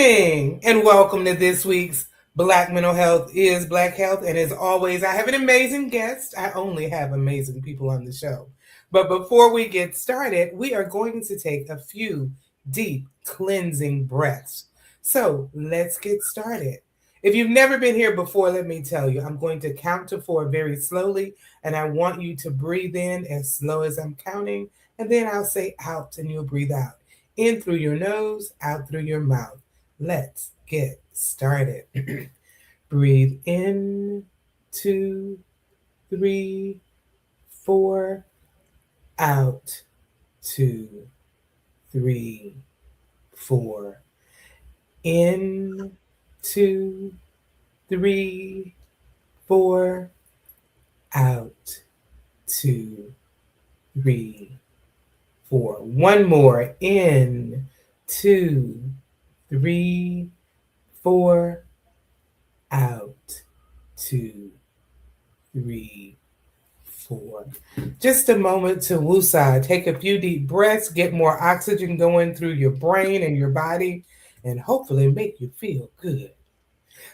evening and welcome to this week's Black Mental Health is Black Health. And as always, I have an amazing guest. I only have amazing people on the show. But before we get started, we are going to take a few deep cleansing breaths. So let's get started. If you've never been here before, let me tell you, I'm going to count to 4 very slowly, and I want you to breathe in as slow as I'm counting, and then I'll say out and you'll breathe out. In through your nose, out through your mouth. Let's get started. Breathe in, 2, 3, 4. Out, 2, 3, 4. In, 2, 3, 4. Out, 2, 3, 4. One more. In, 2, 3, 4. Out, 2, 3, 4. Just a moment to woosah. Take a few deep breaths, get more oxygen going through your brain and your body, and hopefully make you feel good.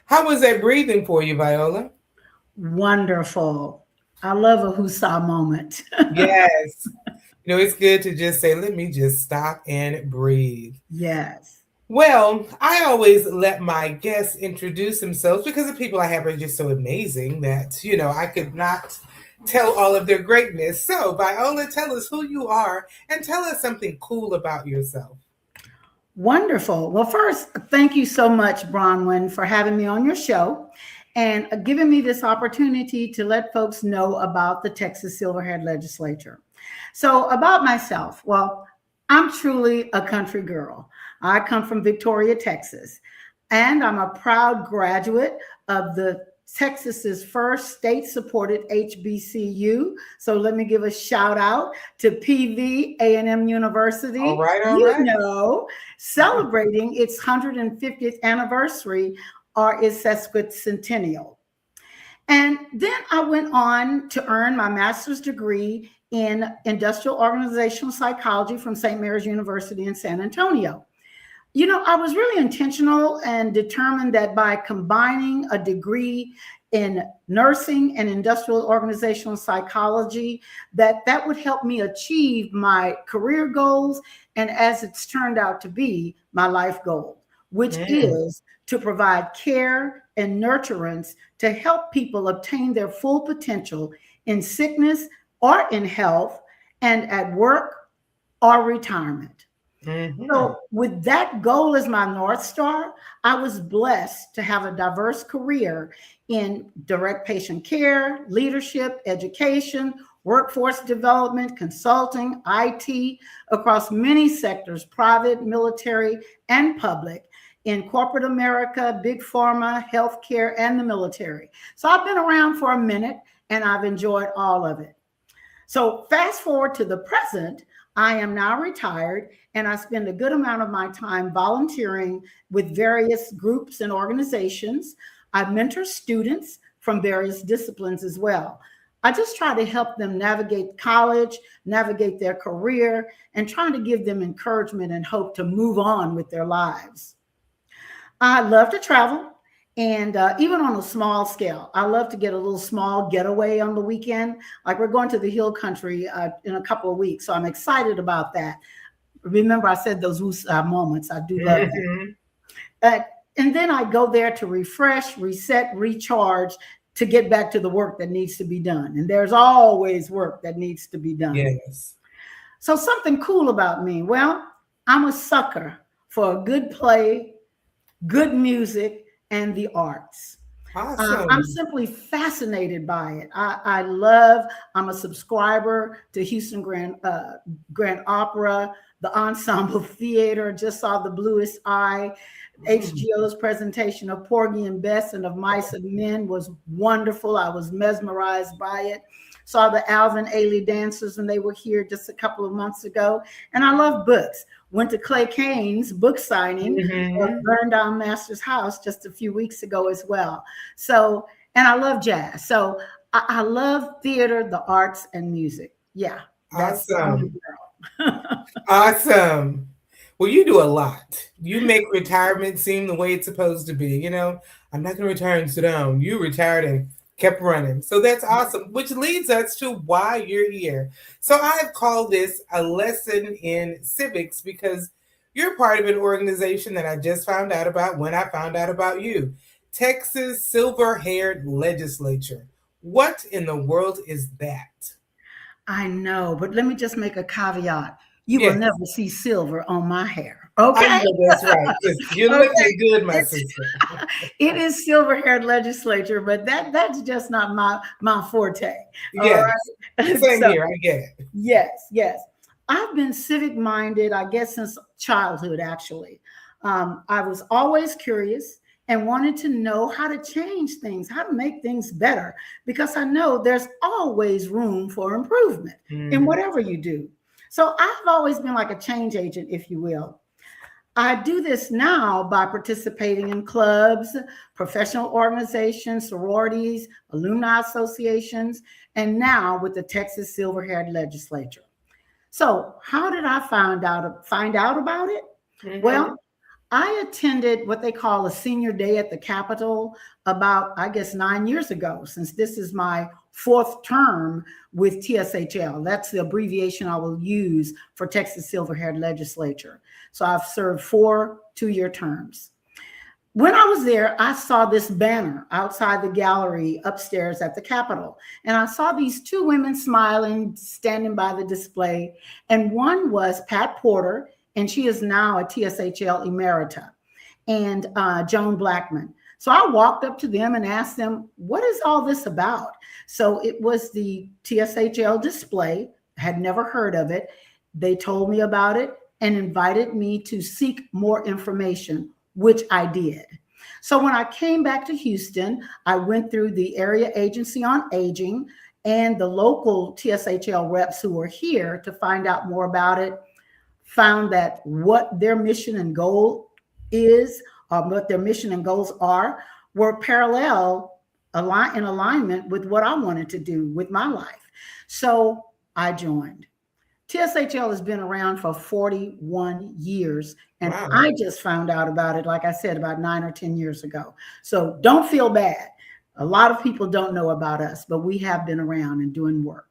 How was that breathing for you, Viola? Wonderful. I love a woosah moment. Yes. It's good to just say, let me just stop and breathe. Yes. Well, I always let my guests introduce themselves because the people I have are just so amazing that, I could not tell all of their greatness. So, Viola, tell us who you are and tell us something cool about yourself. Wonderful. Well, first, thank you so much, Bronwyn, for having me on your show and giving me this opportunity to let folks know about the Texas Silverhead Legislature. So, about myself, well, I'm truly a country girl. I come from Victoria, Texas, and I'm a proud graduate of the Texas's first state-supported HBCU. So let me give a shout out to PV A&M All University. right, all right. Celebrating its 150th anniversary or its sesquicentennial. And then I went on to earn my master's degree in industrial organizational psychology from St. Mary's University in San Antonio. I was really intentional and determined that by combining a degree in nursing and industrial organizational psychology, that would help me achieve my career goals and, as it's turned out to be, my life goal, which is to provide care and nurturance to help people obtain their full potential in sickness or in health and at work or retirement. So, with that goal as my North Star, I was blessed to have a diverse career in direct patient care, leadership, education, workforce development, consulting, IT, across many sectors, private, military, and public, in corporate America, big pharma, healthcare, and the military. So, I've been around for a minute and I've enjoyed all of it. So, fast forward to the present. I am now retired and I spend a good amount of my time volunteering with various groups and organizations. I mentor students from various disciplines as well. I just try to help them navigate college, navigate their career, and trying to give them encouragement and hope to move on with their lives. I love to travel. And even on a small scale, I love to get a little small getaway on the weekend. Like we're going to the Hill Country in a couple of weeks. So I'm excited about that. Remember, I said those moments. I do love that. And then I go there to refresh, reset, recharge to get back to the work that needs to be done. And there's always work that needs to be done. Yes. So something cool about me. Well, I'm a sucker for a good play, good music, and the arts. Awesome. I'm simply fascinated by it. I'm a subscriber to Houston Grand Opera, the Ensemble Theater, just saw The Bluest Eye. HGO's presentation of Porgy and Bess and of Mice and Men was wonderful. I was mesmerized by it. Saw the Alvin Ailey dancers when they were here just a couple of months ago. And I love books. Went to Clay Kane's book signing at Burn Down Master's house just a few weeks ago as well. So, and I love jazz. So I love theater, the arts, and music. Yeah. Awesome. Awesome. Well, you do a lot. You make retirement seem the way it's supposed to be. I'm not going to retire and sit down. You retired and kept running. So that's awesome, which leads us to why you're here. So I've called this a lesson in civics because you're part of an organization that I just found out about when I found out about you, Texas Silver Haired Legislature. What in the world is that? I know, but let me just make a caveat. You will Yes, never see silver on my hair. I Okay. know that's right. You're Okay. looking good, my It's sister. it is silver-haired legislature, but that's just not my forte. All Yes. right. Same So here. I get it. yes, yes. I've been civic minded, I guess, since childhood, actually. I was always curious and wanted to know how to change things, how to make things better, because I know there's always room for improvement in Mhm. whatever you do. So I've always been like a change agent, if you will. I do this now by participating in clubs, professional organizations, sororities, alumni associations, and now with the Texas Silver Haired Legislature. So, how did I find out about it? Mhm. Well, I attended what they call a senior day at the Capitol about, I guess, 9 years ago, since this is my fourth term with TSHL. That's the abbreviation I will use for Texas Silver Haired Legislature. So I've served 4 2-year terms. When I was there, I saw this banner outside the gallery upstairs at the Capitol. And I saw these two women smiling, standing by the display. And one was Pat Porter, and she is now a TSHL emerita, and Joan Blackman. So I walked up to them and asked them, what is all this about? So it was the TSHL display, had never heard of it. They told me about it and invited me to seek more information, which I did. So when I came back to Houston, I went through the Area Agency on Aging and the local TSHL reps who were here to find out more about it, found that what their mission and goal is, or what their mission and goals are, were parallel, in alignment with what I wanted to do with my life. So I joined. TSHL has been around for 41 years, and Wow. I just found out about it, like I said, about 9 or 10 years ago. So don't feel bad. A lot of people don't know about us, but we have been around and doing work.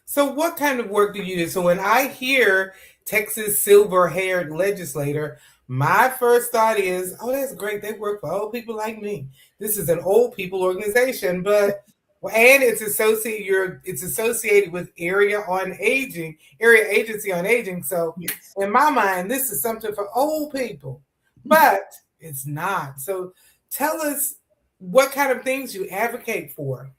So, what kind of work do you do? So, when I hear Texas Silver Haired Legislator, my first thought is, oh, that's great. They work for old people like me. This is an old people organization, but and it's associated with area agency on aging. So, Yes. in my mind, this is something for old people, but it's not. So, tell us what kind of things you advocate for.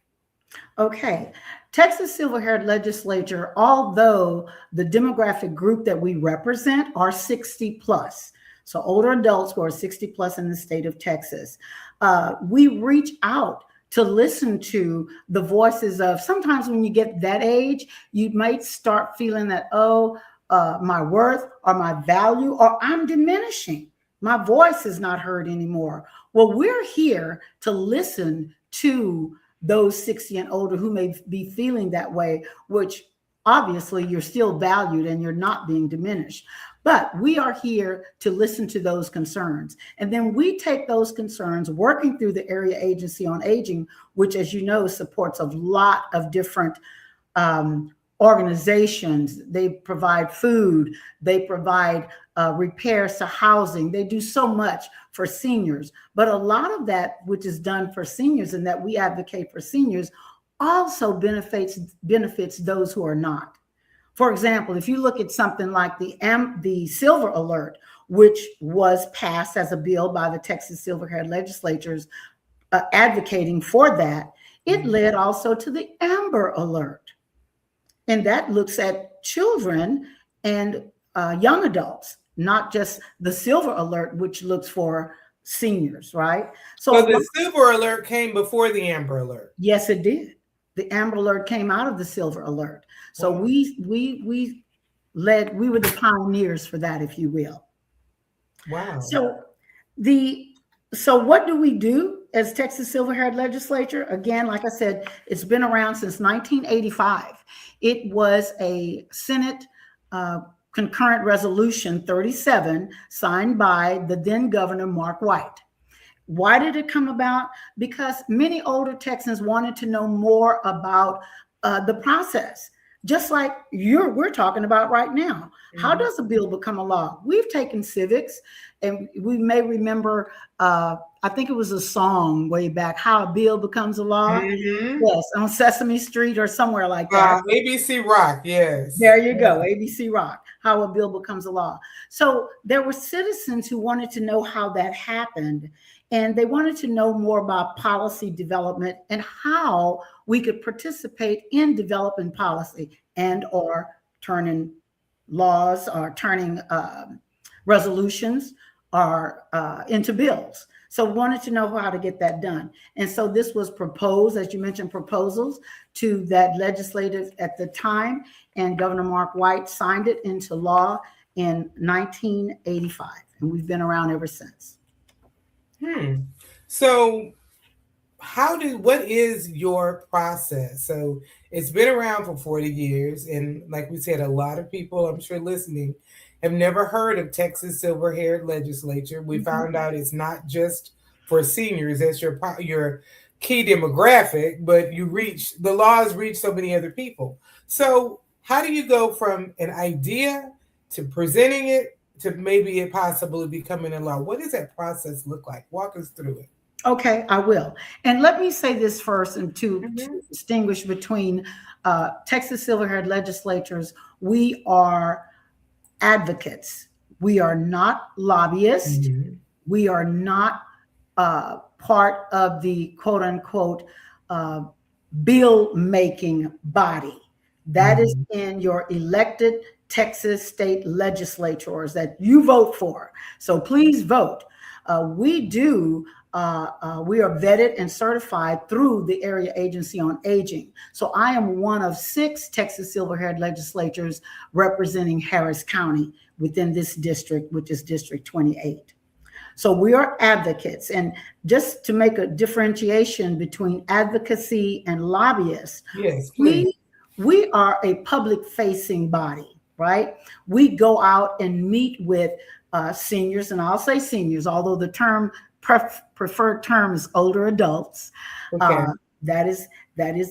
Okay. Texas Silver Haired Legislature, although the demographic group that we represent are 60 plus, so older adults who are 60 plus in the state of Texas, we reach out to listen to the voices of, sometimes when you get that age, you might start feeling that, oh, my worth or my value, or I'm diminishing. My voice is not heard anymore. Well, we're here to listen to those 60 and older who may be feeling that way, which obviously you're still valued and you're not being diminished. But we are here to listen to those concerns. And then we take those concerns, working through the Area Agency on Aging, which, as you know, supports a lot of different organizations. They provide food, they provide repairs to housing. They do so much for seniors. But a lot of that, which is done for seniors and that we advocate for seniors, also benefits those who are not. For example, if you look at something like the Silver Alert, which was passed as a bill by the Texas Silver Haired Legislatures advocating for that, it led also to the Amber Alert. And that looks at children and young adults, not just the Silver Alert, which looks for seniors, right? So So, the silver alert came before the amber alert. yes, it did. The Amber Alert came out of the Silver Alert. So Wow. we were the pioneers for that, if you will. Wow. So the so what do we do as Texas Silver Haired Legislature? Again, like I said, it's been around since 1985. It was a Senate concurrent resolution 37 signed by the then governor, Mark White. Why did it come about? Because many older Texans wanted to know more about the process, just like we're talking about right now. How Mhm. does a bill become a law? We've taken civics, and we may remember, I think it was a song way back, How a Bill Becomes a Law. Mhm. Yes, on Sesame Street or somewhere like that. ABC Rock, yes. There you go, ABC Rock, How a Bill Becomes a Law. So there were citizens who wanted to know how that happened, and they wanted to know more about policy development and how we could participate in developing policy and or turning laws or turning resolutions or into bills. So we wanted to know how to get that done. And so this was proposed, as you mentioned, proposals to that legislators at the time, and Governor Mark White signed it into law in 1985. And we've been around ever since. So what is your process? So it's been around for 40 years. And like we said, a lot of people, I'm sure listening, have never heard of Texas Silver Haired Legislature. We found out it's not just for seniors, that's your key demographic, but the laws reach so many other people. So how do you go from an idea to presenting it to maybe it possibly becoming a law? What does that process look like? Walk us through it. Okay, I will. And let me say this first, and to Mhm. distinguish between Texas Silver Haired legislatures, we are advocates. We are not lobbyists. Mhm. We are not part of the quote unquote bill making body. That is Mhm. in your elected Texas state legislators that you vote for. So please vote. We are vetted and certified through the Area Agency on Aging. So I am one of 6 Texas Silver Haired legislators representing Harris County within this district, which is District 28. So we are advocates. And just to make a differentiation between advocacy and lobbyists, Yes, please. we are a public facing body, right? We go out and meet with seniors, and I'll say seniors, although the term preferred term is older adults. Okay. Uh, that is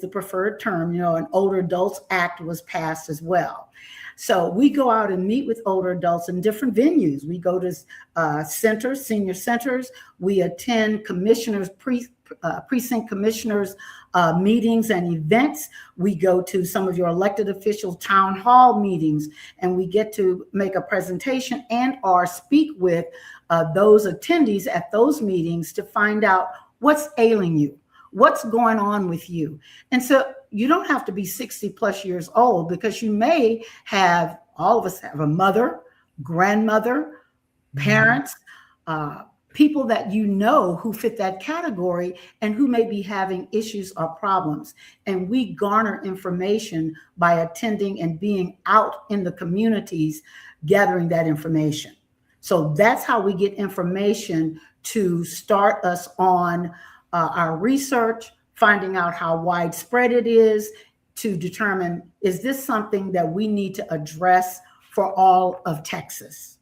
the preferred term. You know, an Older Adults Act was passed as well. So we go out and meet with older adults in different venues. We go to centers, senior centers. We attend precinct commissioners meetings and events. We go to some of your elected officials town hall meetings, and we get to make a presentation and or speak with those attendees at those meetings to find out what's ailing you, what's going on with you. And so you don't have to be 60 plus years old, because you may have, all of us have a mother, grandmother, parents, people that you know who fit that category and who may be having issues or problems. And we garner information by attending and being out in the communities, gathering that information. So that's how we get information to start us on our research, finding out how widespread it is, to determine, is this something that we need to address for all of Texas?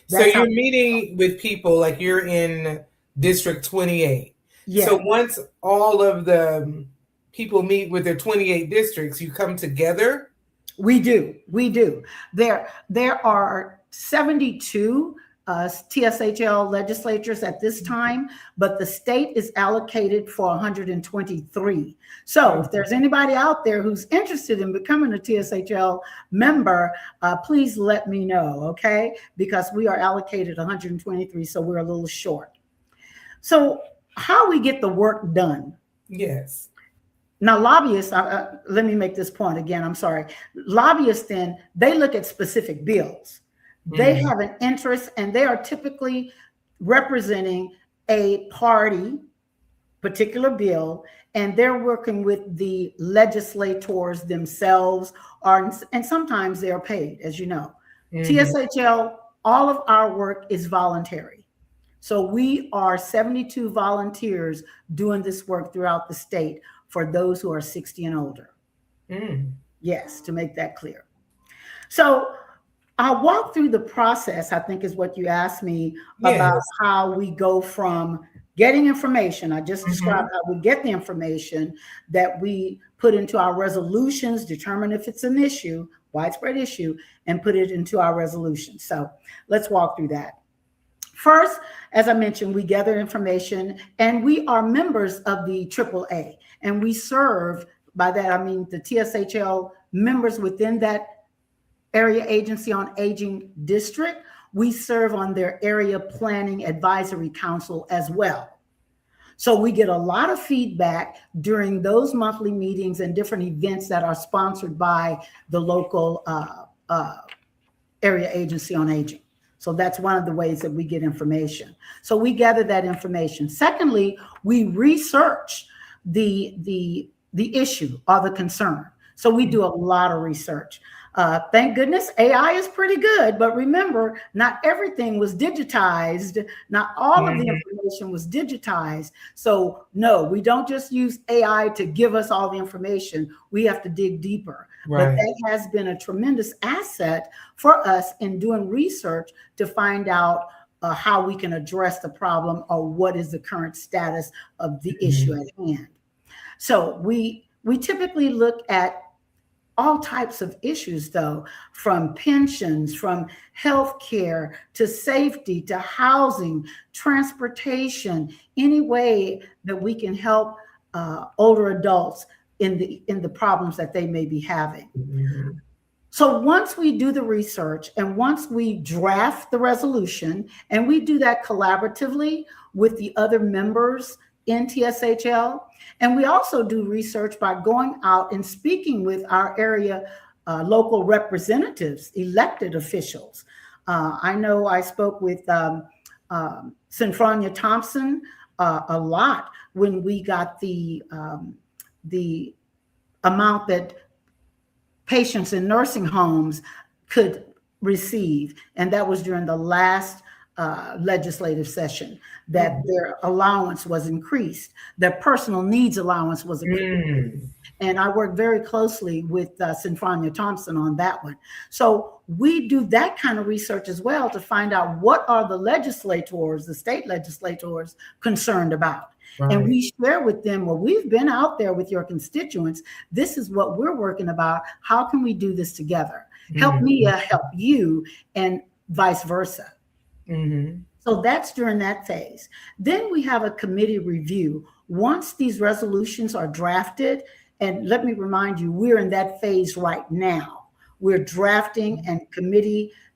So That's how. you're meeting with people, like you're in District 28. So Yeah, once all of the people meet with their 28 districts, you come together. we do. We do. There are 72 TSHL legislatures at this time, but the state is allocated for 123. So if there's anybody out there who's interested in becoming a TSHL member, please let me know, okay? Because we are allocated 123, so we're a little short. So how we get the work done? Yes. Now, lobbyists, let me make this point again. I'm sorry. Lobbyists, then, they look at specific bills. They have an interest, and they are typically representing a party, particular bill, and they're working with the legislators themselves, and sometimes they're paid, as you know. TSHL, all of our work is voluntary. So we are 72 volunteers doing this work throughout the state for those who are 60 and older. Yes, to make that clear. So I'll walk through the process, I think is what you asked me about Yes. how we go from getting information. I just Mm-hmm. described how we get the information that we put into our resolutions, determine if it's an issue, widespread issue, and put it into our resolution. So let's walk through that. First, as I mentioned, we gather information and we are members of the AAA, and we serve, by that I mean the TSHL members within that area agency on aging district. We serve on their area planning advisory council as well. So we get a lot of feedback during those monthly meetings and different events that are sponsored by the local area agency on aging. So that's one of the ways that we get information. So we gather that information. Secondly, we research the issue or the concern. So we do a lot of research. Thank goodness AI is pretty good, but remember, not everything was digitized. Not all of the Mm-hmm. information was digitized. So no, we don't just use AI to give us all the information. We have to dig deeper. But Right. that has been a tremendous asset for us in doing research to find out how we can address the problem or what is the current status of the issue Mm-hmm. at hand. So we typically look at all types of issues, though, from pensions, from health care to safety to housing, transportation, any way that we can help older adults in the problems that they may be having. Mm-hmm. So once we do the research and once we draft the resolution, and we do that collaboratively with the other members in TSHL, and we also do research by going out and speaking with our area local representatives, elected officials. I know I spoke with Sinfronia Thompson a lot when we got the amount that patients in nursing homes could receive. And that was during the last legislative session, that their allowance was increased, their personal needs allowance was increased. Mm. And I worked very closely with Sinfronia Thompson on that one. So we do that kind of research as well to find out what are the legislators, the state legislators, concerned about. Right. And we share with them, well, we've been out there with your constituents. This is what we're working about. How can we do this together? Help me help you, and vice versa. Mm-hmm. So that's during that phase. Then we have a committee review. Once these resolutions are drafted, and let me remind you, we're in that phase right now. We're drafting and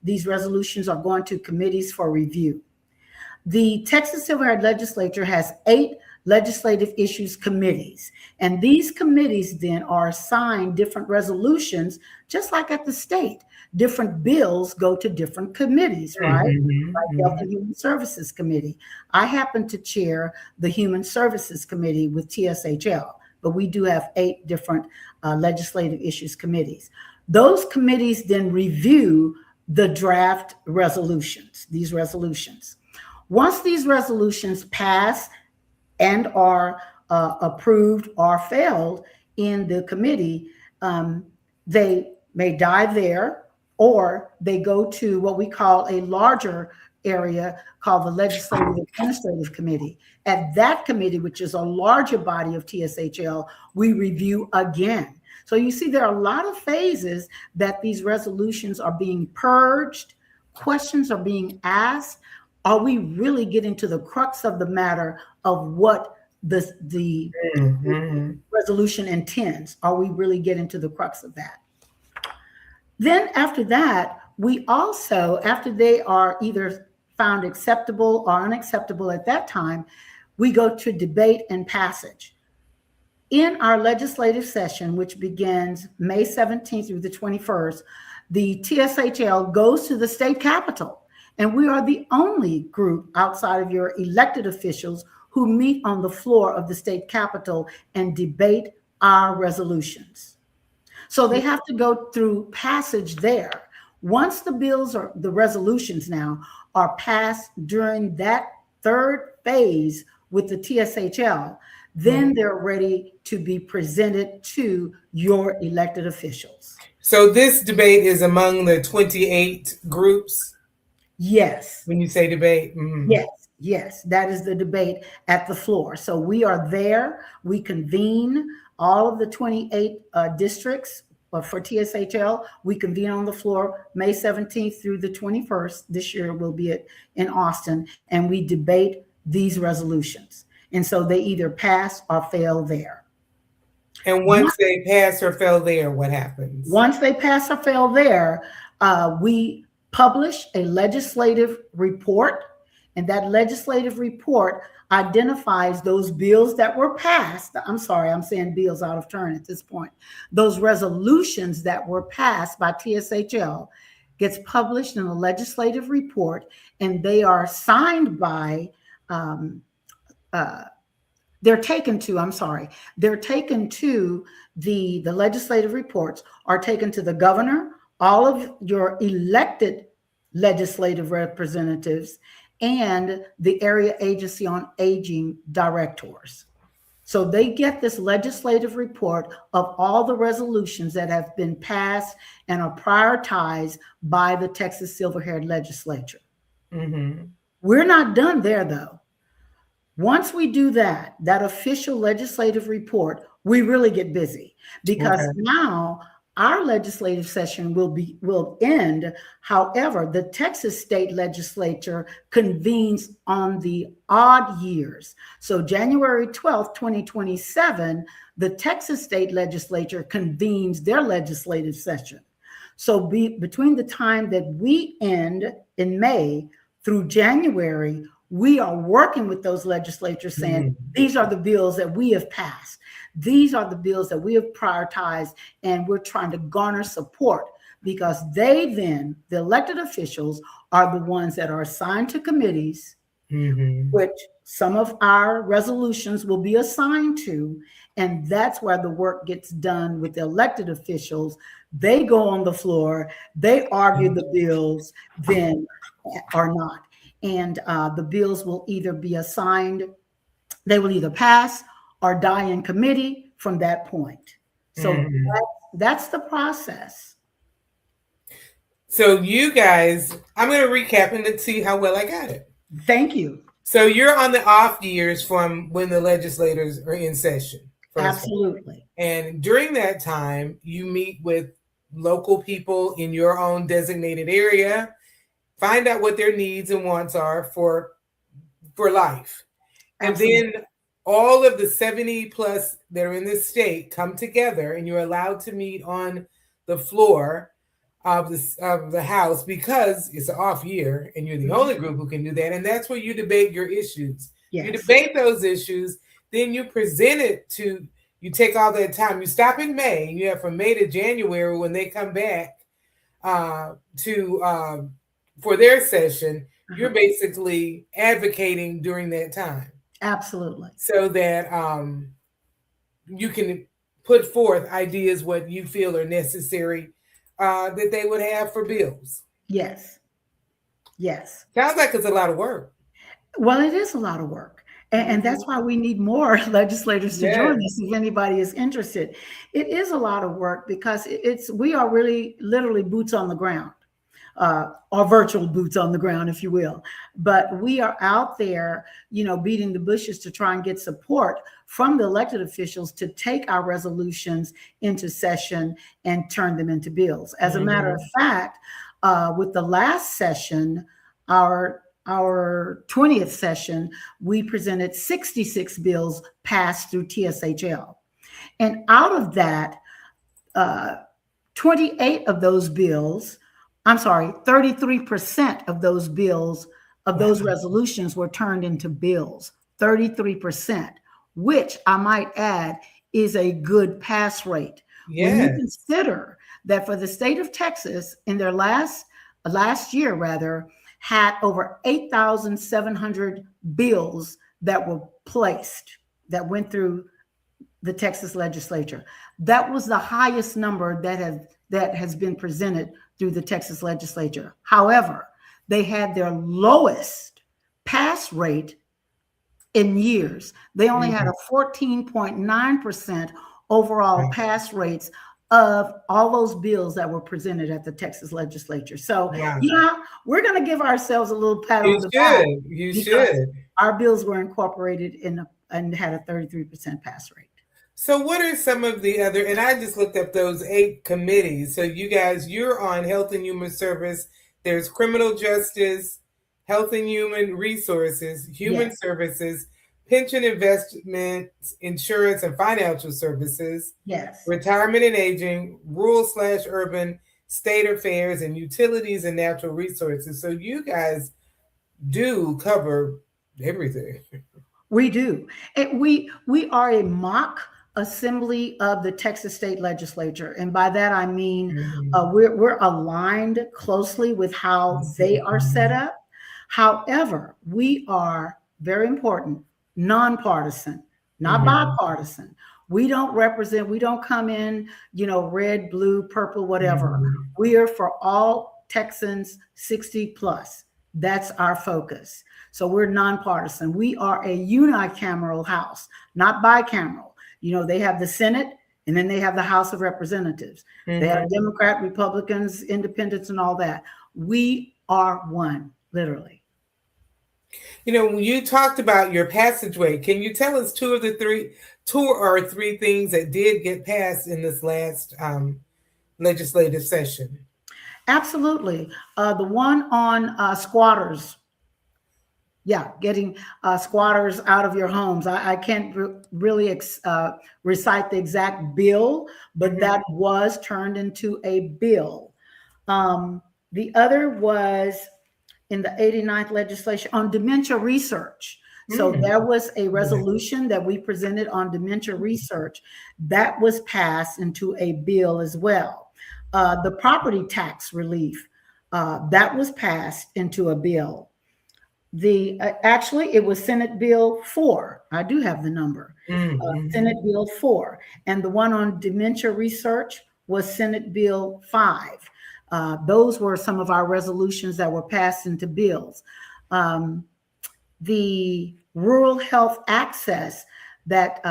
these resolutions are going to committees for review. The Texas Silverhead Legislature has 8 legislative issues committees. And these committees then are assigned different resolutions, just like at the state. Different bills go to different committees, right? Mm-hmm. Like Health and Human Services Committee. I happen to chair the Human Services Committee with TSHL, but we do have 8 different legislative issues committees. Those committees then review the draft resolutions, these resolutions. Once these resolutions pass and are approved or failed in the committee, they may die there, or they go to what we call a larger area called the Legislative Administrative Committee. At that committee, which is a larger body of TSHL, we review again. So you see, there are a lot of phases that these resolutions are being purged, questions are being asked. Are we really getting to the crux of the matter of what the resolution intends? Are we really getting to the crux of that? Then after that, we also, after they are either found acceptable or unacceptable at that time, we go to debate and passage. In our legislative session, which begins May 17th through the 21st, the TSHL goes to the state capitol. And we are the only group outside of your elected officials who meet on the floor of the state capitol and debate our resolutions. So they have to go through passage there. Once the bills or the resolutions now are passed during that third phase with the TSHL, then they're ready to be presented to your elected officials. So this debate is among the 28 groups. Yes. When you say debate, Yes, yes, that is the debate at the floor. So we are there. We convene all of the 28 districts for TSHL. We convene on the floor May 17th through the 21st. This year will be in Austin, and we debate these resolutions. And so they either pass or fail there. and once they pass or fail there, what happens? Once they pass or fail there, we publish a legislative report, and that legislative report identifies those bills that were passed. I'm sorry, I'm saying bills out of turn at this point. Those resolutions that were passed by TSHL gets published in a legislative report, and they are signed by they're taken to, I'm sorry, they're taken to the legislative reports are taken to the governor, all of your elected legislative representatives, and the area agency on aging directors. So they get this legislative report of all the resolutions that have been passed and are prioritized by the Texas Silver-Haired Legislature. Mm-hmm. We're not done there, though. Once we do that official legislative report, we really get busy because now our legislative session will end. However, the Texas state legislature convenes on the odd years. So January 12th, 2027, the Texas state legislature convenes their legislative session. So between the time that we end in May through January, we are working with those legislatures saying, these are the bills that we have passed. These are the bills that we have prioritized, and we're trying to garner support because they then, the elected officials, are the ones that are assigned to committees, which some of our resolutions will be assigned to, and that's where the work gets done with the elected officials. They go on the floor, they argue the bills, then or not. And the bills will either be assigned, they will either pass or die in committee from that point. So that's the process. So you guys, I'm going to recap and let's see how well I got it. Thank you. So you're on the off years from when the legislators are in session. Absolutely. And during that time, you meet with local people in your own designated area, find out what their needs and wants are for life. Absolutely. And then all of the 70 plus that are in this state come together, and you're allowed to meet on the floor of the House because it's an off year and you're the only group who can do that. And that's where you debate your issues. Yes. You debate those issues, then you present it to, you take all that time. You stop in May, you have from May to January when they come back for their session. You're basically advocating during that time. Absolutely. So that you can put forth ideas what you feel are necessary that they would have for bills. Yes. Yes. Sounds like it's a lot of work. Well, it is a lot of work. And that's why we need more legislators to join us if anybody is interested. It is a lot of work because we are really literally boots on the ground. Or virtual boots on the ground, if you will. But we are out there, beating the bushes to try and get support from the elected officials to take our resolutions into session and turn them into bills. As a matter of fact, with the last session, our 20th session, we presented 66 bills passed through TSHL. And out of that, 28 of those bills, 33% of those bills, of those resolutions were turned into bills, 33%, which I might add is a good pass rate. Yes. When you consider that for the state of Texas in their last year had over 8,700 bills that were placed, that went through the Texas legislature. That was the highest number that has been presented through the Texas legislature. However, they had their lowest pass rate in years. They only had a 14.9% overall pass rates of all those bills that were presented at the Texas legislature. So, Wow. yeah, we're going to give ourselves a little pat You on the back should. You because should. our bills were incorporated and had a 33% pass rate. So, what are some of the other? And I just looked up those 8 committees. So, you guys, you're on Health and Human Service. There's Criminal Justice, Health and Human Resources, Human Yes. Services, Pension Investments, Insurance and Financial Services, Yes. Retirement and Aging, Rural/Urban, State Affairs, and Utilities and Natural Resources. So, you guys do cover everything. We do. We are a mock assembly of the Texas State Legislature, and by that I mean Mhm. we're aligned closely with how they are set up. However, we are very important, nonpartisan, not Mhm. bipartisan. We don't represent. We don't come in, red, blue, purple, whatever. Mhm. We are for all Texans 60 plus. That's our focus. So we're nonpartisan. We are a unicameral house, not bicameral. They have the Senate and then they have the House of Representatives. They have Mhm. Democrat, Republicans, independents, and all that. We are one, literally. When you talked about your passageway, can you tell us two or three things that did get passed in this last legislative session? Absolutely. The one on squatters, yeah, getting squatters out of your homes. I can't really recite the exact bill, but Mhm. that was turned into a bill. The other was in the 89th legislation on dementia research. So Mm. there was a Yeah. resolution that we presented on dementia research that was passed into a bill as well. The property tax relief that was passed into a bill. The actually it was Senate Bill 4. I do have the number. Senate Mhm. Bill 4, and the one on dementia research was Senate Bill 5. Those were some of our resolutions that were passed into bills. Um, the rural health access that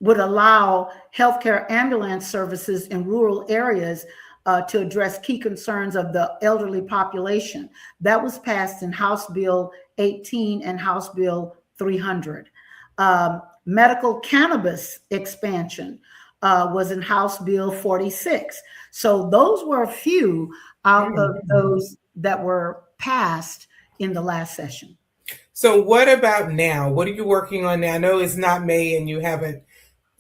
would allow healthcare ambulance services in rural areas to address key concerns of the elderly population. That was passed in House Bill 18 and House Bill 300. Medical cannabis expansion was in House Bill 46. So those were a few out of Mhm. those that were passed in the last session. So, what about now? What are you working on now? I know it's not May and you haven't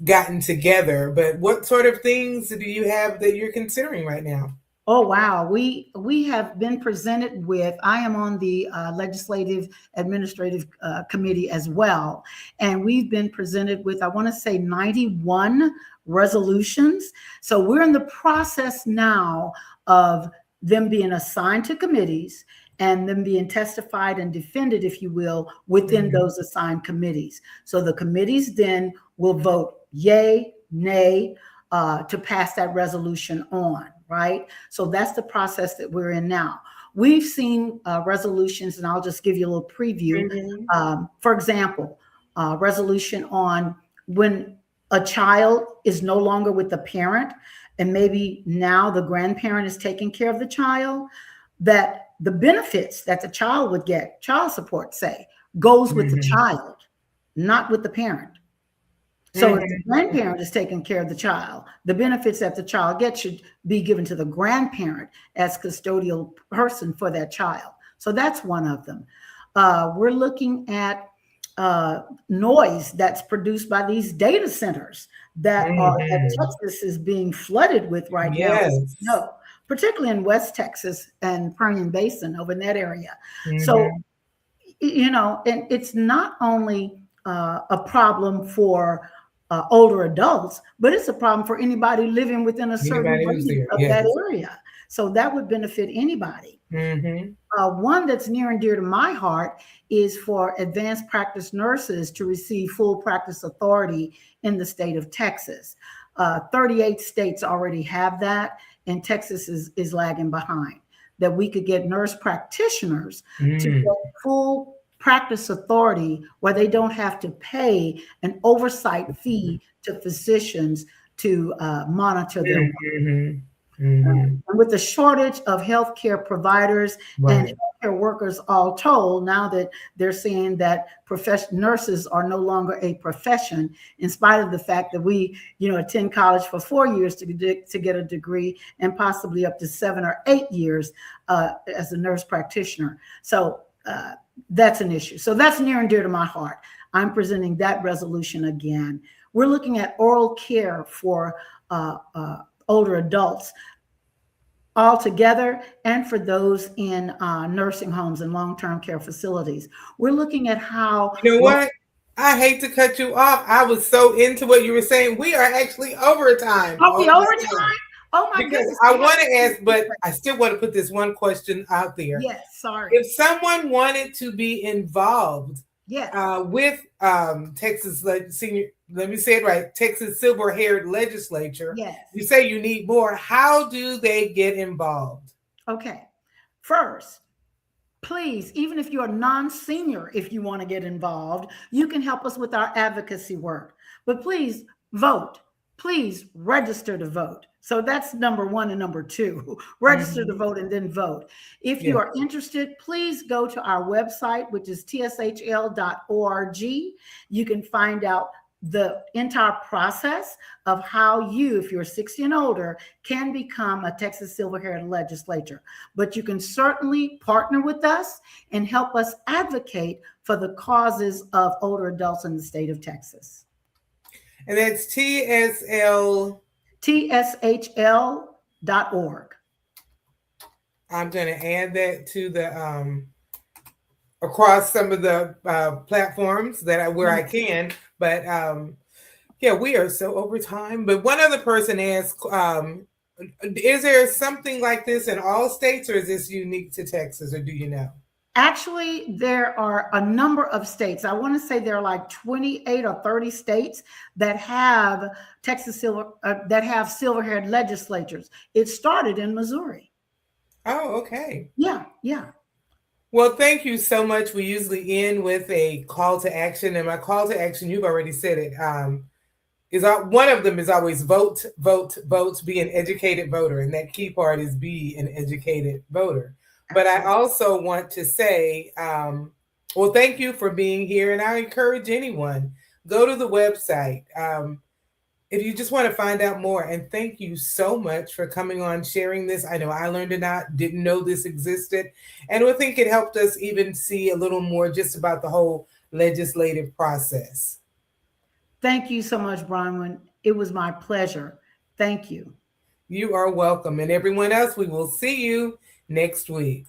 gotten together, but what sort of things do you have that you're considering right now? Oh wow, we have been presented with. I am on the legislative administrative committee as well, and we've been presented with, I want to say, 91 resolutions. So we're in the process now of them being assigned to committees and them being testified and defended, if you will, within Mhm. those assigned committees. So the committees then will vote yay, nay, to pass that resolution on, right? So that's the process that we're in now. We've seen resolutions, and I'll just give you a little preview. Mhm. For example, resolution on when a child is no longer with the parent, and maybe now the grandparent is taking care of the child, that the benefits that the child would get, child support, say, goes with the Mhm. child, not with the parent. So if the Mhm. grandparent is taking care of the child, the benefits that the child gets should be given to the grandparent as custodial person for that child. So that's one of them. We're looking at noise that's produced by these data centers that Mhm. Texas is being flooded with right now, as you Yes. know, particularly in West Texas and Permian Basin over in that area. So Mhm. and it's not only a problem for older adults, but it's a problem for anybody living within a certain Anybody who's radius there, of that yes. area. So that would benefit anybody. Mhm. One that's near and dear to my heart is for advanced practice nurses to receive full practice authority in the state of Texas. 38 states already have that, and Texas is lagging behind. That we could get nurse practitioners to Mm. get full practice authority where they don't have to pay an oversight fee to physicians to monitor their work. Mm-hmm. Mm-hmm. And with the shortage of healthcare providers and Right. healthcare workers all told, now that they're saying that nurses are no longer a profession, in spite of the fact that we, attend college for 4 years to get a degree and possibly up to 7 or 8 years as a nurse practitioner. So that's an issue. So that's near and dear to my heart. I'm presenting that resolution again. We're looking at oral care for older adults altogether, and for those in nursing homes and long-term care facilities. We're looking at how. You know what? I hate to cut you off. I was so into what you were saying. We are actually overtime. Oh, Oh the my overtime? God. Oh my Because goodness. I want to ask, but I still want to put this one question out there. Yes, sorry. If someone wanted to be involved Yes. with Texas senior, let me say it right, Texas silver-haired legislature, Yes. you say you need more. How do they get involved? Okay. First, please, even if you're a non-senior, if you want to get involved, you can help us with our advocacy work. But please vote. Please register to vote. So that's number one and number two. Register to vote and then vote. If you are interested, please go to our website, which is tshl.org. You can find out the entire process of how you, if you're 60 and older, can become a Texas silver-haired legislator. But you can certainly partner with us and help us advocate for the causes of older adults in the state of Texas. And that's TSL. TSHL.org. I'm going to add that to the across some of the platforms where I can. But yeah, we are so over time. But one other person asked, is there something like this in all states, or is this unique to Texas, or do you know? Actually, there are a number of states. I want to say there are like 28 or 30 states that have that have silver-haired legislatures. It started in Missouri. Oh, okay. Yeah. Well, thank you so much. We usually end with a call to action, and my call to action, you've already said it. Is one of them is always vote, vote, vote. Be an educated voter, and that key part is be an educated voter. But I also want to say, well, thank you for being here. And I encourage anyone, go to the website if you just want to find out more. And thank you so much for coming on, sharing this. I know I learned a lot, didn't know this existed. And I think it helped us even see a little more just about the whole legislative process. Thank you so much, Bronwyn. It was my pleasure. Thank you. You are welcome. And everyone else, we will see you next week.